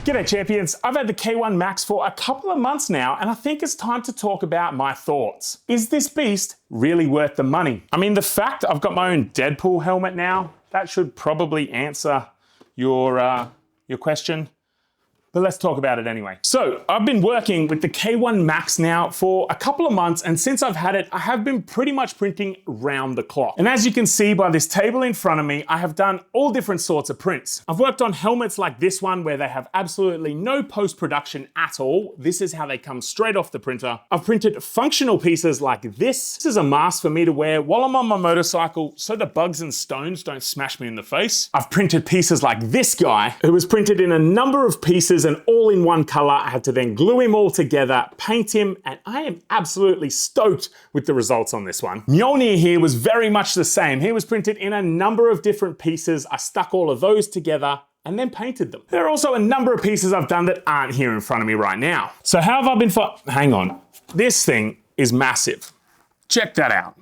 G'day champions, I've had the K1 Max for a couple of months now and I think it's time to talk about my thoughts. Is this beast really worth the money? I mean, the fact I've got my own Deadpool helmet now, that should probably answer your question. But let's talk about it anyway. So I've been working with the K1 Max now for a couple of months, and since I've had it, I have been pretty much printing round the clock. And as you can see by this table in front of me, I have done all different sorts of prints. I've worked on helmets like this one where they have absolutely no post-production at all. This is how they come straight off the printer. I've printed functional pieces like this. This is a mask for me to wear while I'm on my motorcycle so the bugs and stones don't smash me in the face. I've printed pieces like this guy who was printed in a number of pieces and all in one color. I had to then glue him all together, paint him, and I am absolutely stoked with the results on this one. Mjolnir here was very much the same. He was printed in a number of different pieces. I stuck all of those together and then painted them. There are also a number of pieces I've done that aren't here in front of me right now. So how have I been hang on. This thing is massive. Check that out.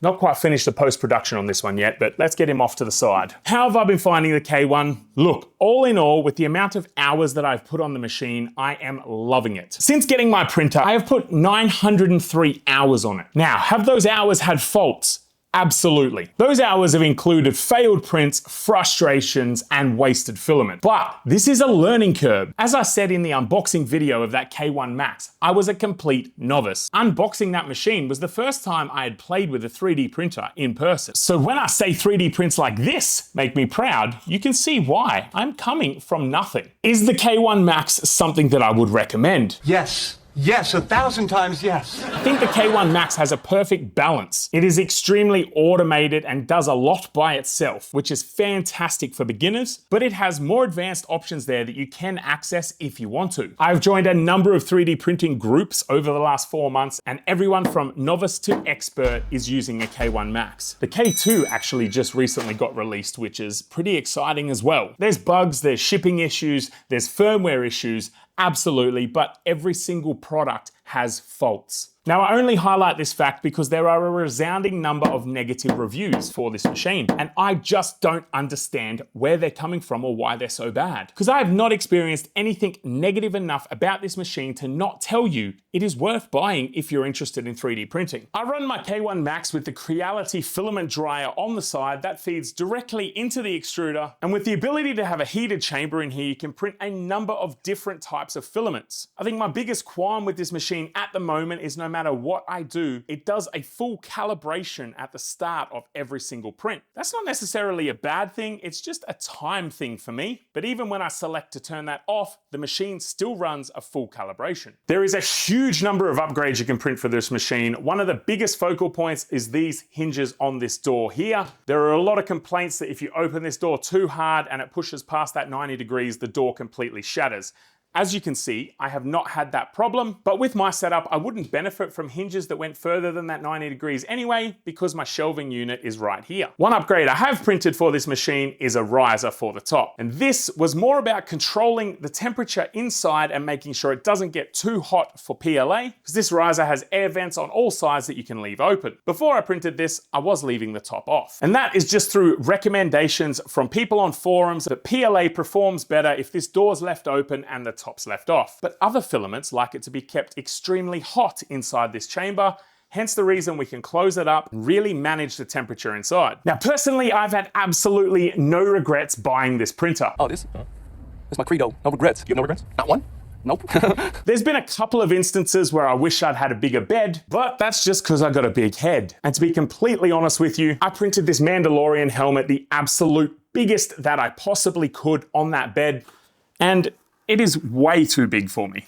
Not quite finished the post-production on this one yet, but let's get him off to the side. How have I been finding the K1? Look, all in all, with the amount of hours that I've put on the machine, I am loving it. Since getting my printer, I have put 903 hours on it. Now, have those hours had faults? Absolutely. Those hours have included failed prints, frustrations, and wasted filament. But this is a learning curve. As I said in the unboxing video of that K1 Max, I was a complete novice. Unboxing that machine was the first time I had played with a 3D printer in person. So when I say 3D prints like this make me proud, you can see why. I'm coming from nothing. Is the K1 Max something that I would recommend? Yes. Yes, 1,000 times yes. I think the K1 Max has a perfect balance. It is extremely automated and does a lot by itself, which is fantastic for beginners, but it has more advanced options there that you can access if you want to. I've joined a number of 3D printing groups over the last 4 months, and everyone from novice to expert is using a K1 Max. The K2 actually just recently got released, which is pretty exciting as well. There's bugs, there's shipping issues, there's firmware issues, absolutely, but every single product has faults. Now, I only highlight this fact because there are a resounding number of negative reviews for this machine, and I just don't understand where they're coming from or why they're so bad. Because I have not experienced anything negative enough about this machine to not tell you it is worth buying if you're interested in 3D printing. I run my K1 Max with the Creality filament dryer on the side that feeds directly into the extruder, and with the ability to have a heated chamber in here, you can print a number of different types of filaments. I think my biggest qualm with this machine at the moment is no matter what I do, it does a full calibration at the start of every single print. That's not necessarily a bad thing, it's just a time thing for me. But even when I select to turn that off, the machine still runs a full calibration. There is a huge number of upgrades you can print for this machine. One of the biggest focal points is these hinges on this door here. There are a lot of complaints that if you open this door too hard and it pushes past that 90 degrees, the door completely shatters. As you can see, I have not had that problem, but with my setup, I wouldn't benefit from hinges that went further than that 90 degrees anyway, because my shelving unit is right here. One upgrade I have printed for this machine is a riser for the top. And this was more about controlling the temperature inside and making sure it doesn't get too hot for PLA, because this riser has air vents on all sides that you can leave open. Before I printed this, I was leaving the top off. And that is just through recommendations from people on forums that PLA performs better if this door's left open and the top's left off. But other filaments like it to be kept extremely hot inside this chamber, hence the reason we can close it up and really manage the temperature inside. Now, personally, I've had absolutely no regrets buying this printer. Oh, this is my credo. No regrets. You have no regrets? Not one? Nope. There's been a couple of instances where I wish I'd had a bigger bed, but that's just because I got a big head. And to be completely honest with you, I printed this Mandalorian helmet, the absolute biggest that I possibly could on that bed, and it is way too big for me.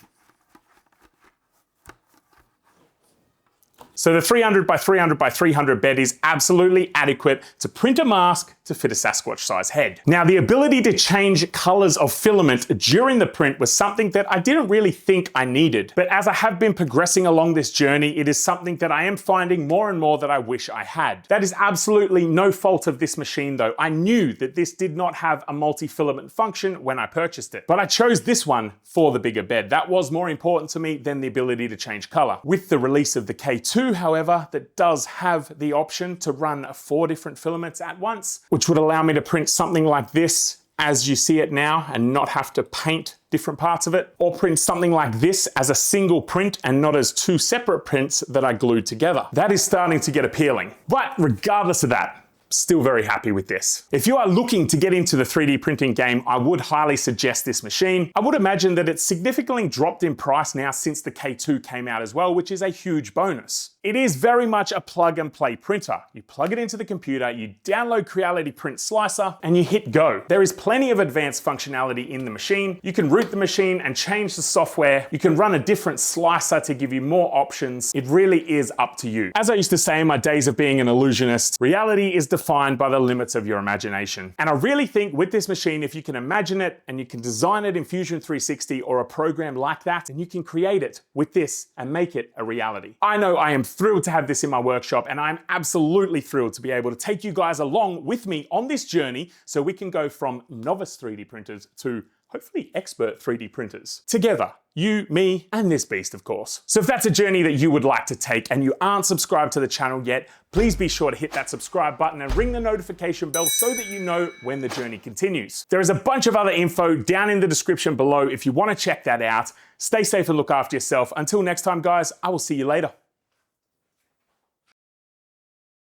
So the 300 by 300 by 300 bed is absolutely adequate to print a mask to fit a Sasquatch size head. Now, the ability to change colors of filament during the print was something that I didn't really think I needed. But as I have been progressing along this journey, it is something that I am finding more and more that I wish I had. That is absolutely no fault of this machine though. I knew that this did not have a multi-filament function when I purchased it, but I chose this one for the bigger bed. That was more important to me than the ability to change color. With the release of the K2, however, that does have the option to run 4 different filaments at once, which would allow me to print something like this as you see it now and not have to paint different parts of it, or print something like this as a single print and not as two separate prints that I glued together. That is starting to get appealing. But regardless of that, still very happy with this. If you are looking to get into the 3D printing game, I would highly suggest this machine. I would imagine that it's significantly dropped in price now since the K2 came out as well, which is a huge bonus. It is very much a plug and play printer. You plug it into the computer, you download Creality Print Slicer, and you hit go. There is plenty of advanced functionality in the machine. You can root the machine and change the software. You can run a different slicer to give you more options. It really is up to you. As I used to say in my days of being an illusionist, reality is defined by the limits of your imagination. And I really think with this machine, if you can imagine it and you can design it in Fusion 360 or a program like that, and you can create it with this and make it a reality. I know I am thrilled to have this in my workshop, and I'm absolutely thrilled to be able to take you guys along with me on this journey so we can go from novice 3D printers to hopefully expert 3D printers together. You, me, and this beast, of course. So if that's a journey that you would like to take and you aren't subscribed to the channel yet, please be sure to hit that subscribe button and ring the notification bell so that you know when the journey continues. There is a bunch of other info down in the description below if you want to check that out. Stay safe and look after yourself. Until next time, guys, I will see you later.